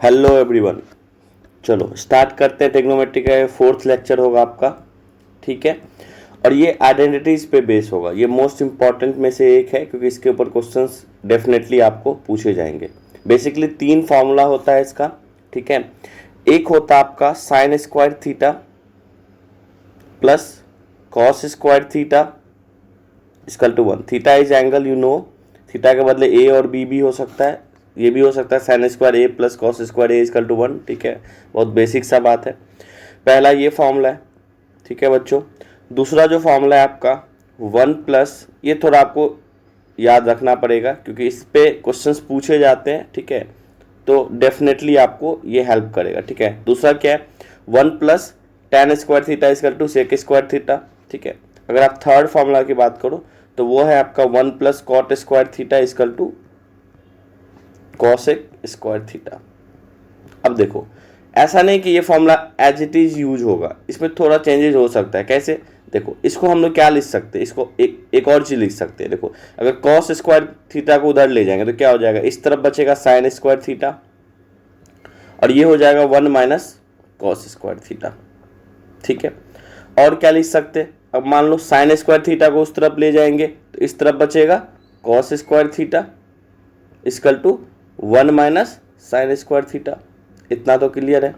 Hello everyone. चलो start करते हैं। ट्रिग्नोमेट्री का 4th लेक्चर होगा आपका, ठीक है। और ये आइडेंटिटीज पे बेस होगा। ये मोस्ट इंपॉर्टेंट में से एक है क्योंकि इसके ऊपर क्वेश्चंस डेफिनेटली आपको पूछे जाएंगे। बेसिकली 3 फार्मूला होता है इसका, ठीक है। एक होता है आपका sine square theta plus cos square theta equal to 1। Theta is angle, you know. Theta के बदले ए और बी भी हो सकता है, ये भी हो सकता है sine square A plus cos square A equal to 1, ठीक है। बहुत बेसिक सा बात है। पहला ये फॉर्मूला है, ठीक है बच्चों। दूसरा जो फॉर्मूला है आपका 1 प्लस, ये थोड़ा आपको याद रखना पड़ेगा क्योंकि इस पे क्वेश्चंस पूछे जाते हैं, ठीक है। तो डेफिनेटली आपको ये हेल्प करेगा, ठीक है। दूसरा क्या है, 1 plus tan square theta equal to sec square theta, ठीक है। अगर आप थर्ड फॉर्मूला की बात करो तो वो है आपका 1 plus cot square theta equal to cosec square theta. अब देखो, ऐसा नहीं कि ये formula as it is use होगा, इसमें थोड़ा चेंजेस हो सकता है। कैसे? देखो, इसको हम लोग क्या लिख सकते हैं, इसको एक और चीज लिख सकते हैं। देखो, अगर कॉस स्क्वायर थीटा को उधर ले जाएंगे तो क्या हो जाएगा, इस तरफ बचेगा साइन स्क्वायर थीटा और ये हो जाएगा 1 माइनस कॉस स्क्वायर थीटा, ठीक है। और क्या लिख सकते हैं, अब मान लो साइन स्क्वायर थीटा को उस तरफ ले जाएंगे तो इस तरफ बचेगा cos square theta equal to 1 minus sine square theta. इतना तो क्लियर है।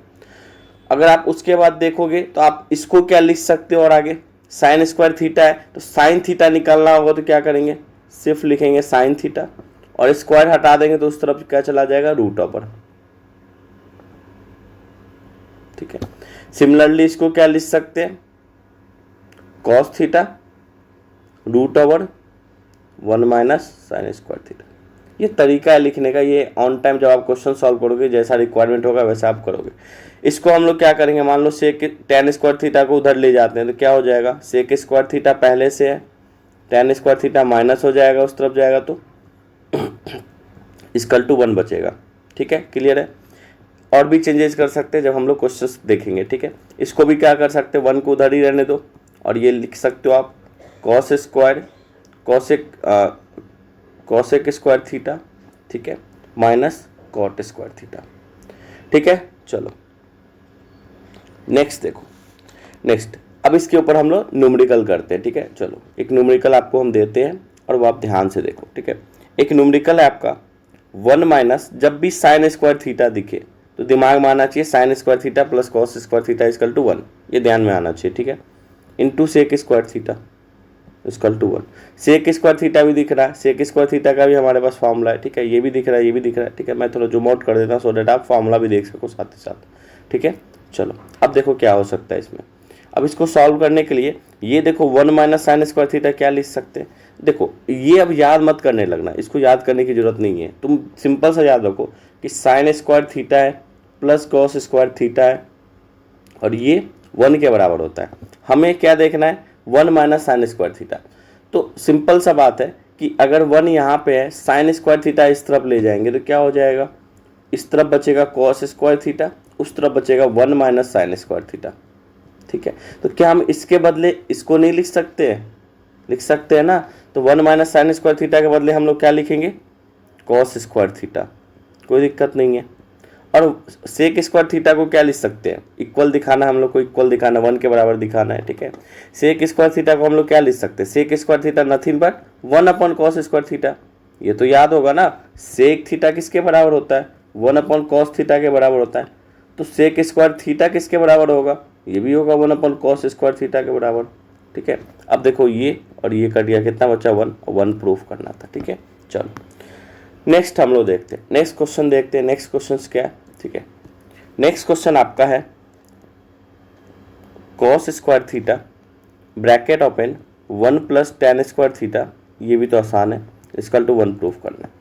अगर आप उसके बाद देखोगे तो आप इसको क्या लिख सकते हो, और आगे साइन स्क्वायर थीटा है तो साइन थीटा निकालना होगा तो क्या करेंगे, सिर्फ लिखेंगे साइन थीटा और स्क्वायर हटा देंगे तो उस तरफ क्या चला जाएगा, रूट ओवर, ठीक है। सिमिलरली इसको क्या लिख सकते हैं, cos theta root over 1 minus sine square theta. ये तरीका है लिखने का। ये ऑन टाइम जब आप क्वेश्चन सॉल्व करोगे, जैसा रिक्वायरमेंट होगा वैसा आप करोगे। इसको हम लोग क्या करेंगे, मान लो सेक टेन स्क्वायर थीटा को उधर ले जाते हैं तो क्या हो जाएगा, सेक स्क्वायर थीटा पहले से है, टेन स्क्वायर थीटा माइनस हो जाएगा उस तरफ जाएगा तो इक्वल टू 1 बचेगा, ठीक है। क्लियर है। और भी चेंजेस कर सकते हैं जब हम लोग क्वेश्चंस देखेंगे, ठीक है। इसको भी क्या कर सकते हैं, 1 को उधर ही रहने दो और ये लिख सकते हो आप cos square cosec square theta, ठीक है, माइनस कॉट स्क्वायर थीटा, ठीक है। चलो नेक्स्ट देखो, नेक्स्ट अब इसके ऊपर हम लोग न्यूमेरिकल करते हैं, ठीक है। चलो एक न्यूमेरिकल आपको हम देते हैं और वो आप ध्यान से देखो, ठीक है। एक न्यूमेरिकल है आपका 1 माइनस, जब भी साइन स्क्वायर थीटा दिखे तो दिमाग में आना चाहिए sine square theta plus cos square theta equal to 1, ये ध्यान में आना चाहिए, ठीक है। Into sec square theta equal to 1। Sec square theta भी दिख रहा है, सेक स्क्वायर थीटा का भी हमारे पास फॉर्मूला है, ठीक है। ये भी दिख रहा है, ये भी दिख रहा है, ठीक है। मैं थोड़ा जूम आउट कर देता हूँ सो डेट आप फॉर्मूला भी देख सको साथ ही साथ, ठीक है। चलो अब देखो क्या हो सकता है इसमें। अब इसको सॉल्व करने के लिए ये देखो 1 माइनस साइन स्क्वायर थीटा क्या लिख सकते हैं। देखो ये अब याद मत करने लगना, इसको याद करने की जरूरत नहीं है। तुम सिंपल सा याद रखो कि साइन स्क्वायर थीटा है प्लस कॉस स्क्वायर थीटा है और ये 1 के बराबर होता है। हमें क्या देखना है, 1 माइनस साइन स्क्वायर थीटा। तो सिंपल सा बात है कि अगर 1 यहाँ पे है, साइन स्क्वायर थीटा इस तरफ ले जाएंगे तो क्या हो जाएगा, इस तरफ बचेगा कॉस स्क्वायर थीटा, उस तरफ बचेगा 1 माइनस साइन स्क्वायर थीटा, ठीक है। तो क्या हम इसके बदले इसको नहीं लिख सकते हैं, लिख सकते हैं ना। तो 1 माइनस साइन स्क्वायर थीटा के बदले हम लोग क्या लिखेंगे, कॉस स्क्वायर थीटा, कोई दिक्कत नहीं है। और सेक स्क्वायर थीटा को क्या लिख सकते हैं, इक्वल दिखाना है हम लोग को, इक्वल दिखाना, 1 के बराबर दिखाना है, ठीक है। सेक स्क्वायर थीटा को हम लोग क्या लिख सकते हैं, sec square theta nothing but 1 upon cos square theta. ये तो याद होगा ना, सेक थीटा किसके बराबर होता है, 1 अपॉन कॉस थीटा के बराबर होता है। तो सेक स्क्वायर थीटा किसके बराबर होगा, ये भी होगा 1 अपॉन कॉस स्क्वायर थीटा के बराबर, ठीक है। अब देखो ये और ये कट गया, कितना बचा, 1, 1 प्रूफ करना था, ठीक है। चलो नेक्स्ट हम लोग देखते हैं, नेक्स्ट क्वेश्चन देखते हैं। नेक्स्ट क्वेश्चन क्या है, ठीक है। नेक्स्ट क्वेश्चन आपका है cos square theta bracket open 1 plus tan square theta, ये भी तो आसान है, इक्वल टू 1 प्रूफ करना है।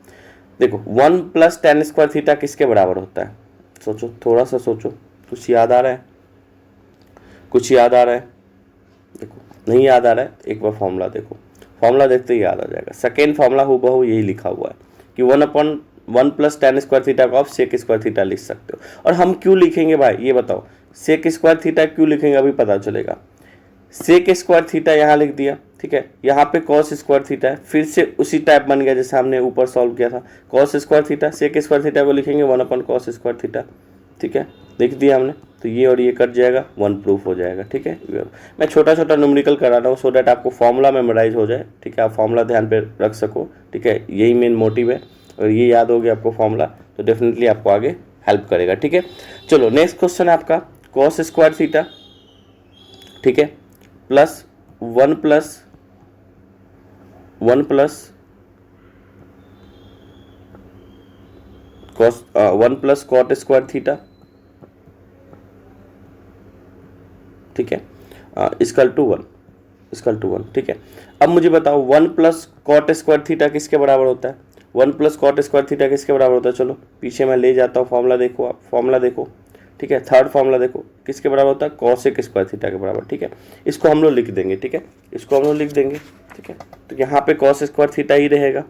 देखो 1 प्लस टेन स्क्वायर थीटा किसके बराबर होता है, सोचो, थोड़ा सा सोचो, कुछ याद आ रहा है, कुछ याद आ रहा है, देखो नहीं याद आ रहा है, एक बार फॉर्मूला देखो, फॉर्मूला देखते ही याद आ जाएगा। सेकेंड फॉर्मूला हूबहू यही लिखा हुआ है कि 1 upon 1 plus tan square theta को आप सेक स्क्वायर थीटा लिख सकते हो। और हम क्यों लिखेंगे भाई, ये बताओ, सेक स्क्वायर थीटा क्यों लिखेंगे अभी पता चलेगा। सेक स्क्वायर थीटा यहाँ लिख दिया, ठीक है, यहाँ पे कॉस स्क्वायर थीटा है, फिर से उसी टाइप बन गया जैसे हमने ऊपर सॉल्व किया था। Cos square theta, sec square theta को लिखेंगे 1/cos स्क्वायर थीटा, ठीक है, लिख दिया हमने। तो ये और ये कट जाएगा, 1 प्रूफ हो जाएगा, ठीक है। मैं छोटा छोटा न्यूमेरिकल करा रहा हूँ सो डैट आपको फॉर्मूला मेमोराइज हो जाए, ठीक है, आप फॉर्मूला ध्यान पे रख सको, ठीक है, यही मेन मोटिव है। और ये याद हो गया आपको फॉर्मूला तो डेफिनेटली आपको आगे हेल्प करेगा, ठीक है। चलो नेक्स्ट क्वेश्चन है आपका कॉस स्क्वायर थीटा, ठीक है, plus 1 plus cot square theta, ठीक है, इक्वल टू 1, ठीक है। अब मुझे बताओ 1 प्लस कॉट स्क्वायर थीटा किसके बराबर होता है? 1 प्लस कॉट स्क्वायर थीटा किसके बराबर होता है? चलो पीछे मैं ले जाता हूँ, फॉर्मूला देखो, आप फॉर्मूला देखो, ठीक है, थर्ड फॉर्मूला देखो, किसके बराबर होता है? कॉसेक स्क्वायर थीटा के बराबर, ठीक है। इसको हम लोग लिख देंगे, ठीक है, इसको हम लोग लिख देंगे, ठीक है। तो यहाँ पे कॉस स्क्वायर थीटा ही रहेगा।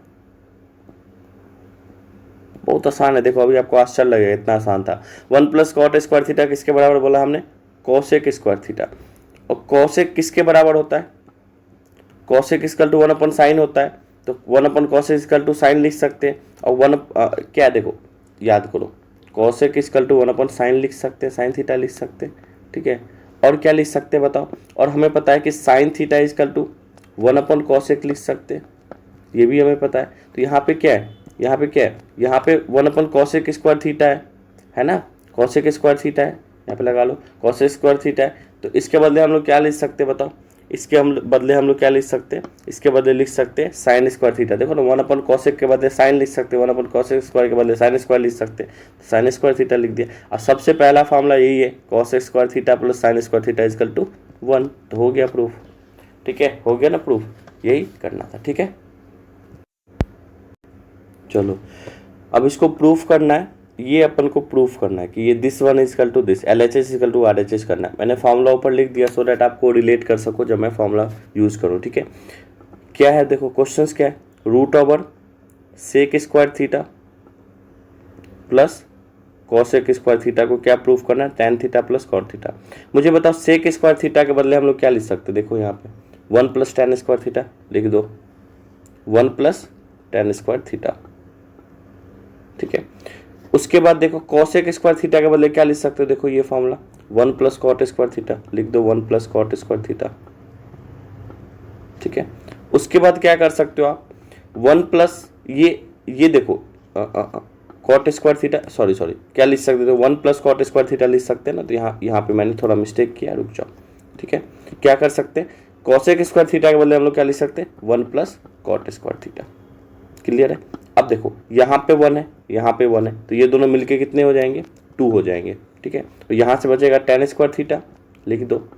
बहुत आसान है, देखो अभी आपको आश्चर्य लगेगा, इतना आसान था। 1 प्लस कॉट स्क्वायर थीटा किसके बराबर बोला हमने? Cosec square theta. और कॉसेक किसके बराबर होता है? कॉसेक इक्वल टू 1/sin होता है, तो 1/cos इक्वल टू साइन लिख सकते हैं। और क्या देखो याद करो, कॉसेक इक्वल टू 1/sin लिख सकते हैं, साइन थीटा लिख सकते हैं, ठीक है। और क्या लिख सकते हैं बताओ? और हमें पता है कि sine theta equal to 1/cosec लिख सकते हैं, ये भी हमें पता है। तो यहाँ पे क्या है, यहाँ पे क्या है, यहाँ पे 1/cosec स्क्वायर थीटा है ना, कॉसेक स्क्वायर थीटा है, यहाँ पे लगा लो कॉसेक स्क्वायर थीटा है। तो इसके बदले हम लोग क्या लिख सकते हैं बताओ? इसके बदले हम लोग क्या लिख सकते हैं? इसके बदले लिख सकते हैं साइन स्क्वायर थीटा। देखो ना, 1/cosec के बदले साइन लिख सकते हैं, 1/cosec स्क्वायर के बदले साइन स्क्वायर लिख सकते हैं, साइन स्क्वायर थीटा लिख दिया। और सबसे पहला फार्मूला यही है, cosec square theta plus sine square theta equal to 1। तो हो गया प्रूफ, ठीक है, हो गया ना प्रूफ, यही करना था, ठीक है। चलो अब इसको प्रूफ करना है, ये अपन को प्रूफ करना है कि ये this one is equal to this, LHS is equal to RHS करना है। मैंने फॉर्मूला ऊपर लिख दिया सो डैट आपको रिलेट कर सको जब मैं फॉर्मूला यूज़ करूँ, ठीक है। क्या है देखो, क्वेश्चंस क्या है, root over sec square theta plus cosec square theta को क्या प्रूफ करना है? Tan theta plus cot theta. मुझे बताओ सेक स्क्वायर थीटा के बदले हम लोग क्या लिख सकते हैं? देखो यहाँ पे 1 प्लस टैन स्क्वायर थीटा लिख दो, 1 प्लस टैन स्क्वायर थीटा, ठीक है। उसके बाद देखो कॉसेक स्क्वायर थीटा के बदले क्या लिख सकते हो? देखो ये formula 1 plus cot square theta लिख दो, 1 प्लस कॉट स्क्वायर थीटा, ठीक है। उसके बाद क्या कर सकते हो आप? 1 प्लस ये देखो कॉट स्क्वायर थीटा, सॉरी क्या लिख सकते हो? 1 प्लस कॉट स्क्वायर थीटा लिख सकते हैं ना। तो यहाँ पे मैंने थोड़ा मिस्टेक किया, रुक जाओ, ठीक है। क्या कर सकते हैं? कॉसेक स्क्वायर थीटा के बदले हम लोग क्या लिख सकते हैं? 1 plus cot square theta. Clear है? अब देखो यहाँ पे 1 है, यहाँ पे 1 है, तो ये दोनों मिलके कितने हो जाएंगे? 2 हो जाएंगे, ठीक है। तो यहाँ से बचेगा टैन स्क्वायर थीटा लिख दो,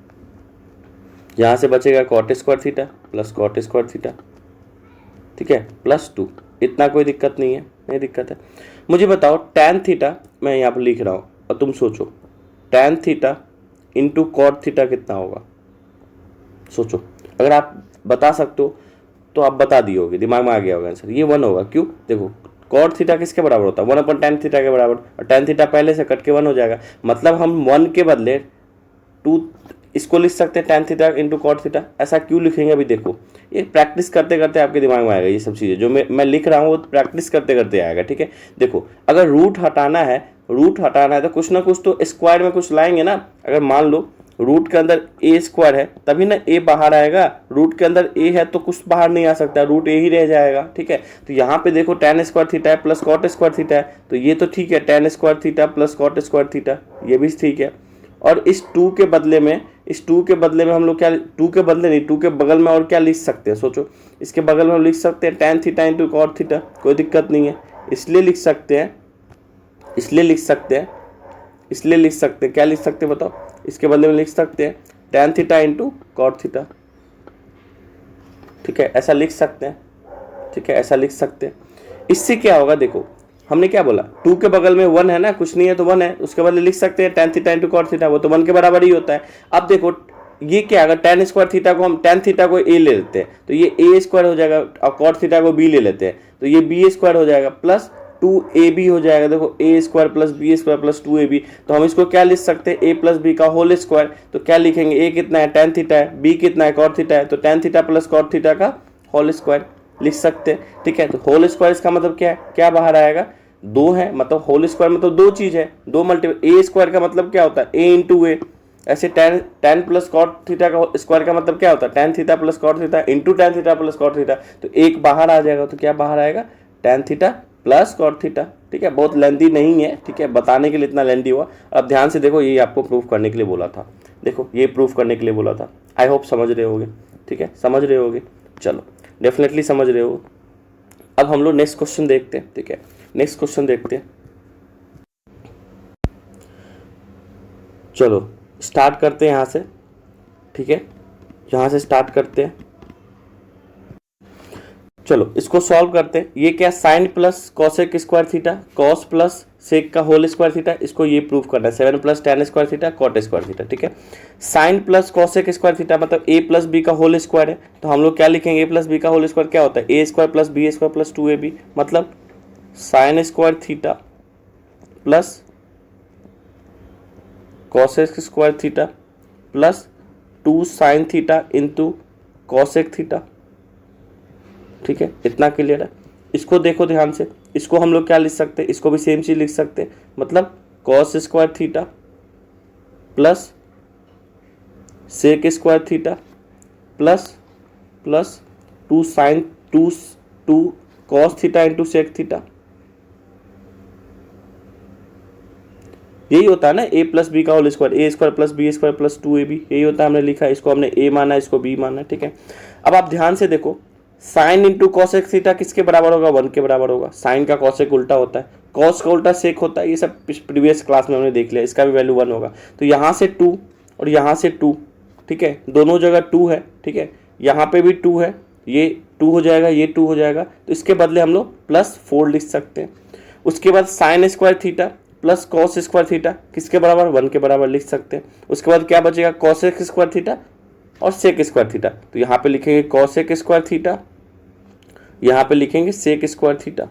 यहाँ से बचेगा cot square theta plus cot square theta, ठीक है, प्लस 2। इतना कोई दिक्कत नहीं है, नहीं दिक्कत है। मुझे बताओ टैन थीटा, मैं यहाँ पर लिख रहा हूँ और तुम सोचो tan theta into cot theta कितना होगा? सोचो, अगर आप बता सकते हो तो आप बता दिए होगे, दिमाग में आ गया होगा आंसर, ये 1 होगा। क्यों? देखो कॉट थीटा किसके बराबर होता है? 1/tan थीटा के बराबर, और tan थीटा पहले से कट के 1 हो जाएगा। मतलब हम 1 के बदले 2 इसको लिख सकते हैं, tan theta into cot theta. ऐसा क्यों लिखेंगे? अभी देखो, ये प्रैक्टिस करते करते आपके दिमाग में आएगा, ये सब चीज़ें जो मैं लिख रहा हूँ वो प्रैक्टिस करते करते आएगा, ठीक है। देखो अगर रूट हटाना है तो कुछ ना कुछ तो स्क्वायर में कुछ लाएंगे ना। अगर मान लो रूट के अंदर ए स्क्वायर है तभी ना ए बाहर आएगा, रूट के अंदर ए है तो कुछ बाहर नहीं आ सकता, रूट ए ही रह जाएगा, ठीक है। तो यहाँ पे देखो टैन स्क्वायर थीटा है प्लस कॉट स्क्वायर थीटा है, तो ये तो ठीक है, tan square theta plus cot square theta, ये भी ठीक है। और इस 2 के बदले में हम लोग क्या, 2 के बदले नहीं, 2 के बगल में और क्या लिख सकते हैं? सोचो, इसके बगल में हम लिख सकते हैं tan theta into cot theta, कोई दिक्कत नहीं है। इसलिए लिख सकते हैं, क्या लिख सकते हैं बताओ? इसके बदले में लिख सकते हैं tan theta into cot theta, ठीक है, ऐसा लिख सकते हैं, ठीक है, ऐसा लिख सकते हैं। इससे क्या होगा? देखो हमने क्या बोला, 2 के बगल में 1 है ना, कुछ नहीं है तो 1 है, उसके बदले लिख सकते हैं tan theta into cot theta, वो तो 1 के बराबर ही होता है। अब देखो ये क्या, अगर टैन स्क्वायर थीटा को हम टैन थीटा को ए ले लेते हैं तो ये ए स्क्वायर हो जाएगा, और कॉट थीटा को बी ले लेते हैं तो ये बी स्क्वायर हो जाएगा, प्लस 2ab हो जाएगा। देखो A square plus B square plus 2ab, तो हम इसको क्या लिख सकते हैं, ए प्लस बी का होल स्क्वायर। तो क्या लिखेंगे, ए कितना है tan थीटा है, बी कितना है cot थीटा है, तो tan theta plus cot theta का होल स्क्वायर लिख सकते हैं। ठीक है, तो होल स्क्वायर इसका मतलब क्या है, क्या बाहर आएगा, 2 है, मतलब होल स्क्वायर मतलब 2 चीज है, 2 मल्टीपल। ए स्क्वायर का मतलब क्या होता है, ए इंटू ए। ऐसे tan प्लस कॉट थीटा का स्क्वायर का मतलब क्या होता है, tan theta plus cot theta into tan theta plus cot theta. तो एक बाहर आ जाएगा, तो क्या बाहर आएगा, tan theta plus cot theta. ठीक है, बहुत लेंथी नहीं है, ठीक है, बताने के लिए इतना लेंथी हुआ। अब ध्यान से देखो, ये आपको प्रूफ करने के लिए बोला था, देखो ये प्रूफ करने के लिए बोला था। आई होप समझ रहे होगे, ठीक है, समझ रहे होगे, चलो डेफिनेटली समझ रहे हो। अब हम लोग नेक्स्ट क्वेश्चन देखते हैं। ठीक है, नेक्स्ट क्वेश्चन देखते हैं, चलो स्टार्ट करते हैं यहाँ से। ठीक है, यहाँ से स्टार्ट करते हैं, चलो इसको सॉल्व करते हैं। ये क्या, sine plus cosec square theta, cos plus sec का होल स्क्वायर थीटा, इसको ये प्रूव करना है। 7 plus tan square theta cot square theta. ठीक है, sine plus cosec square theta मतलब a प्लस बी का होल स्क्वायर है, तो हम लोग क्या लिखेंगे, a प्लस बी का होल स्क्वायर क्या होता है, a square plus B square plus 2ab, मतलब sine square theta plus cosec square theta plus 2 sine theta into cosec theta. ठीक है, इतना क्लियर है। इसको देखो ध्यान से, इसको हम लोग क्या लिख सकते हैं, इसको भी सेम चीज लिख सकते हैं, मतलब cos square theta plus sec square theta plus 2 sine 2 cos theta into sec theta. यही होता है ना ए प्लस बी का whole square, A square plus B square plus 2ab, यही होता है। हमने लिखा है, इसको हमने ए माना, इसको बी माना। ठीक है, अब आप ध्यान से देखो, साइन इंटू कॉसेक थीटा किसके बराबर होगा, 1 के बराबर होगा। साइन का कॉसेक उल्टा होता है, कॉस का उल्टा सेक होता है, ये सब प्रीवियस क्लास में हमने देख लिया। इसका भी वैल्यू 1 होगा, तो यहाँ से 2 और यहाँ से 2, ठीक है, दोनों जगह 2 है। ठीक है, यहाँ पे भी 2 है, ये 2 हो जाएगा, ये 2 हो जाएगा, तो इसके बदले हम लोग +4 लिख सकते हैं। उसके बाद sign square theta plus cos square theta किसके बराबर, 1 के बराबर लिख सकते हैं। उसके बाद क्या बचेगा, कॉसेक स्क्वायर थीटा और सेक स्क्वायर थीटा, तो यहाँ पे लिखेंगे कॉसेक स्क्वायर थीटा, यहाँ पे लिखेंगे सेक स्क्वायर थीटा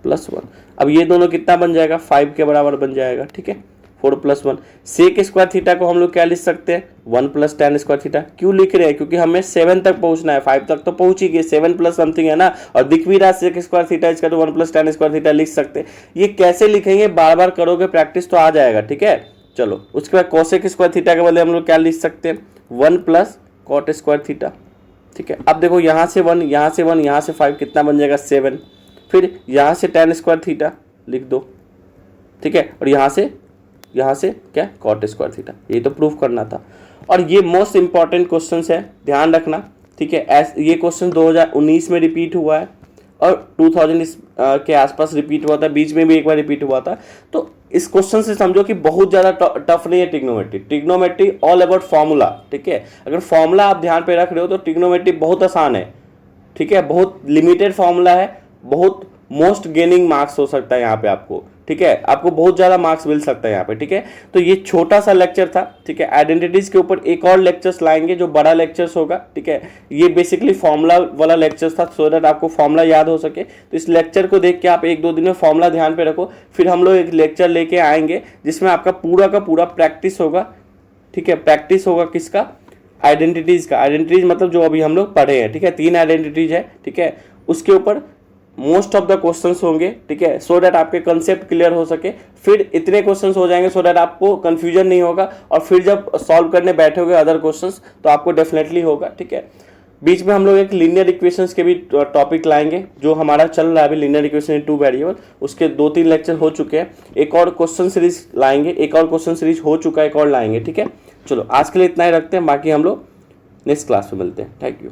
+1। अब ये दोनों कितना बन जाएगा, 5 के बराबर बन जाएगा। ठीक है, 4 + 1। सेक स्क्वायर थीटा को हम लोग क्या लिख सकते हैं, 1 + tan स्क्वायर थीटा। क्यों लिख रहे हैं, क्योंकि हमें 7 तक पहुंचना है, 5 तक तो पहुंच ही गए, 7 प्लस समथिंग है ना, और दिख भी रहा सेक स्क्वायर थीटा, इसका तो 1 + tan स्क्वायर थीटा लिख सकते हैं। ये कैसे लिखेंगे, बार बार करोगे प्रैक्टिस तो आ जाएगा। ठीक है, चलो उसके बाद कॉसेक स्क्वायर थीटा के बदले हम लोग क्या लिख सकते हैं, 1 + cot स्क्वायर थीटा। ठीक है, अब देखो यहाँ से 1, यहाँ से 1, यहाँ से 5, कितना बन जाएगा, 7। फिर यहाँ से tan स्क्वायर थीटा लिख दो। ठीक है, और यहाँ से क्या, cot स्क्वायर थीटा। ये तो प्रूफ करना था, और ये मोस्ट इंपॉर्टेंट क्वेश्चन है, ध्यान रखना। ठीक है, ये क्वेश्चन 2019 में रिपीट हुआ है और 2000 के आसपास रिपीट हुआ था, बीच में भी एक बार रिपीट हुआ था। तो इस क्वेश्चन से समझो कि बहुत ज़्यादा टफ नहीं है trigonometry. Trigonometry all about formula. ठीक है, अगर फॉर्मूला आप ध्यान पे रख रहे हो तो ट्रिग्नोमेट्री बहुत आसान है। ठीक है, बहुत लिमिटेड फॉर्मूला है, बहुत मोस्ट गेनिंग मार्क्स हो सकता है यहाँ पे आपको। ठीक है, आपको बहुत ज़्यादा मार्क्स मिल सकता है यहाँ पे। ठीक है, तो ये छोटा सा लेक्चर था। ठीक है, आइडेंटिटीज के ऊपर एक और लेक्चर्स लाएंगे जो बड़ा लेक्चर्स होगा। ठीक है, ये बेसिकली फॉर्मूला वाला लेक्चर्स था, सो दैट आपको फॉर्मूला याद हो सके। तो इस लेक्चर को देख के आप 1-2 दिन में फॉर्मूला ध्यान पे रखो, फिर हम लोग एक लेक्चर लेके आएंगे जिसमें आपका पूरा का पूरा प्रैक्टिस होगा। ठीक है, प्रैक्टिस होगा किसका, आइडेंटिटीज का। आइडेंटिटीज मतलब जो अभी हम लोग पढ़े हैं। ठीक है, 3 आइडेंटिटीज है। ठीक है, उसके ऊपर मोस्ट ऑफ द क्वेश्चंस होंगे। ठीक है, सो दैट आपके कंसेप्ट क्लियर हो सके। फिर इतने क्वेश्चंस हो जाएंगे सो दैट आपको कंफ्यूजन नहीं होगा, और फिर जब सॉल्व करने बैठोगे अदर क्वेश्चंस तो आपको डेफिनेटली होगा। ठीक है, बीच में हम लोग एक लीनियर इक्वेशंस के भी टॉपिक लाएंगे, जो हमारा चल रहा है अभी, लीनियर इक्वेशन इन 2 वेरिएबल। उसके 2-3 लेक्चर हो चुके हैं, एक और क्वेश्चन सीरीज लाएंगे, एक और क्वेश्चन सीरीज हो चुका है, एक और लाएंगे। ठीक है, चलो आज के लिए इतना ही रखते हैं, बाकी हम लोग नेक्स्ट क्लास में मिलते हैं। Thank you.